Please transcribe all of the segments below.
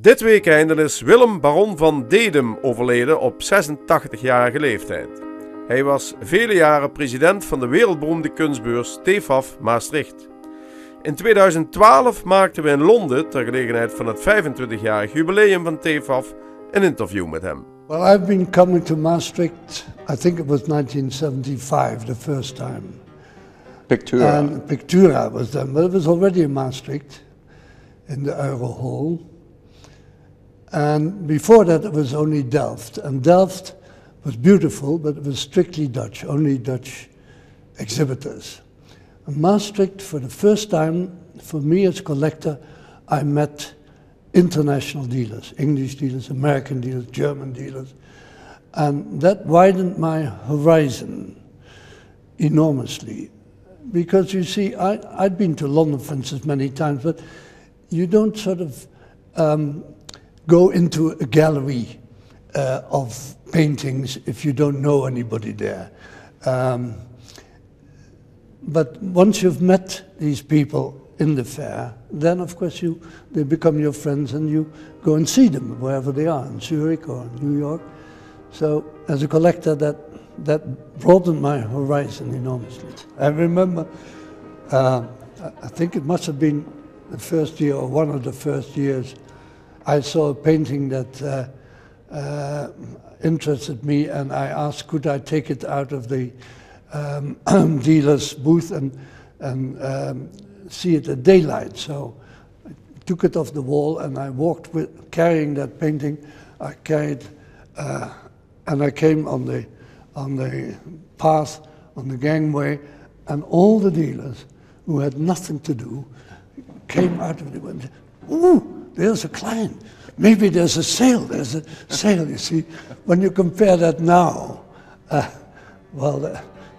Dit weekend is Willem baron van Dedem overleden op 86-jarige leeftijd. Hij was vele jaren president van de wereldberoemde kunstbeurs TEFAF Maastricht. In 2012 maakten we in Londen, ter gelegenheid van het 25-jarig jubileum van TEFAF, een interview met hem. Well, I've been coming to Maastricht, I think it was 1975, the first time. Pictura. And Pictura was then, but it was already in Maastricht, in the Euro Hall. And before that it was only Delft. And Delft was beautiful, but it was strictly Dutch, only Dutch exhibitors. In Maastricht, for the first time, for me as collector, I met international dealers, English dealers, American dealers, German dealers. And that widened my horizon enormously. Because you see, I'd been to London, for instance, many times, but you don't sort of go into a gallery of paintings if you don't know anybody there. But once you've met these people in the fair, then of course they become your friends and you go and see them wherever they are, in Zurich or New York. So as a collector, that broadened my horizon enormously. I remember, I think it must have been the first year or one of the first years, I saw a painting that interested me, and I asked could I take it out of the dealer's booth and see it at daylight. So I took it off the wall and I walked carrying that painting. I carried, and I came on the path, on the gangway, and all the dealers who had nothing to do came out of the window. Ooh, there's a client. Maybe there's a sale. There's a sale, you see. When you compare that now, well,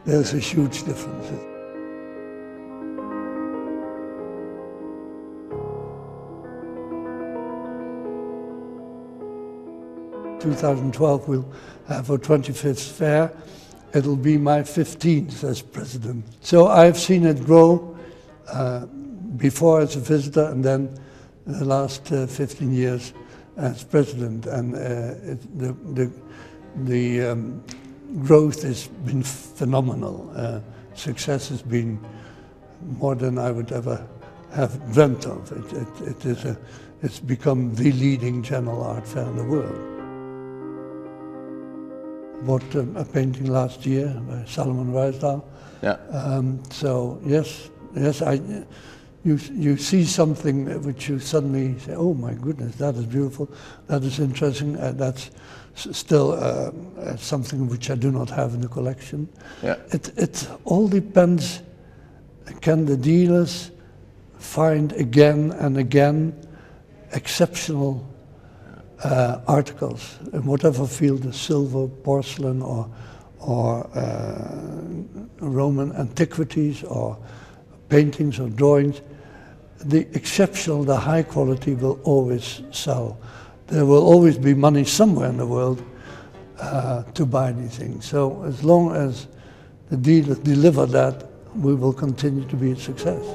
there's a huge difference. 2012 we'll have our 25th fair. It'll be my 15th as president. So I've seen it grow before as a visitor and then the last 15 years as president. And the growth has been phenomenal. Success has been more than I would ever have dreamt of. It's become the leading general art fair in the world. Bought a painting last year by Salomon Ruysdael. Yeah. So yes, you see something which you suddenly say, oh my goodness, that is beautiful, that is interesting, that's still something which I do not have in the collection. Yeah. It all depends, can the dealers find again and again exceptional articles in whatever field, silver, porcelain, or Roman antiquities, or paintings or drawings. The exceptional, the high quality will always sell. There will always be money somewhere in the world to buy anything. So as long as the dealers deliver that, we will continue to be a success.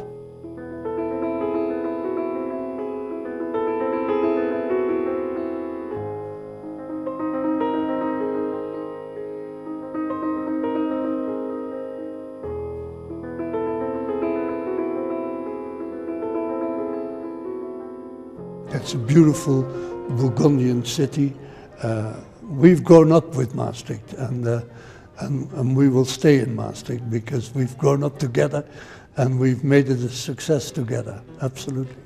It's a beautiful Burgundian city. We've grown up with Maastricht, and we will stay in Maastricht because we've grown up together and we've made it a success together, absolutely.